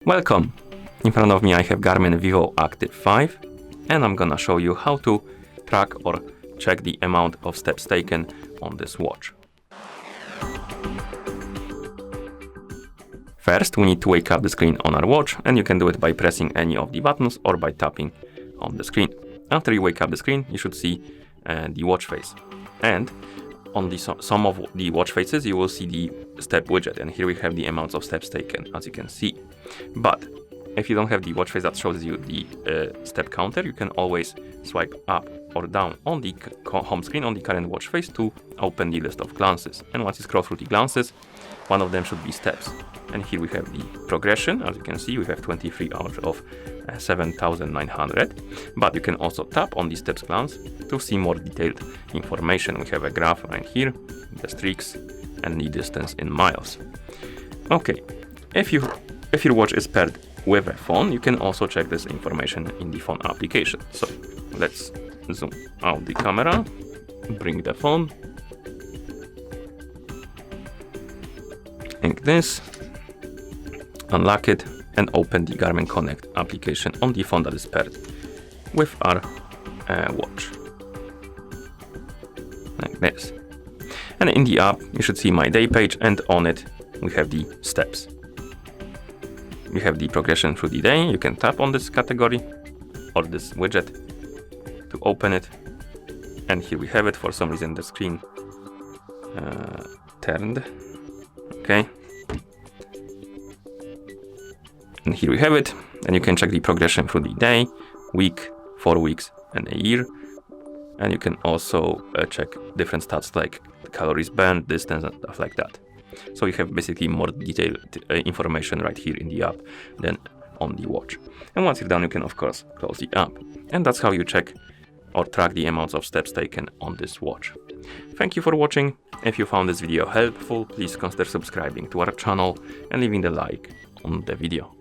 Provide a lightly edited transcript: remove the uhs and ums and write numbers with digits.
Welcome! In front of me I have Garmin Vivoactive 5 and I'm gonna show you how to track or check the amount of steps taken on this watch. First, we need to wake up the screen on our watch, and you can do it by pressing any of the buttons or by tapping on the screen. After you wake up the screen, you should see the watch face. And on some of the watch faces, you will see the step widget, and here we have the amounts of steps taken, as you can see. But if you don't have the watch face that shows you the step counter, you can always swipe up or down on the home screen on the current watch face to open the list of glances. And once you scroll through the glances, one of them should be steps. And here we have the progression. As you can see, we have 23 out of 7,900. But you can also tap on the steps glance to see more detailed information. We have a graph right here, the streaks and the distance in miles. Okay, if your watch is paired with a phone, you can also check this information in the phone application. So let's zoom out the camera, bring the phone, like this, unlock it, and open the Garmin Connect application on the phone that is paired with our watch, like this. And in the app, you should see my day page, and on it we have the steps. We have the progression through the day. You can tap on this category or this widget to open it. And here we have it. For some reason the screen turned. Okay. And here we have it. And you can check the progression through the day, week, 4 weeks, and a year. And you can also check different stats like calories burned, distance, and stuff like that. So you have basically more detailed information right here in the app than on the watch. And once you're done, you can of course close the app. And that's how you check or track the amounts of steps taken on this watch. Thank you for watching. If you found this video helpful, please consider subscribing to our channel and leaving a like on the video.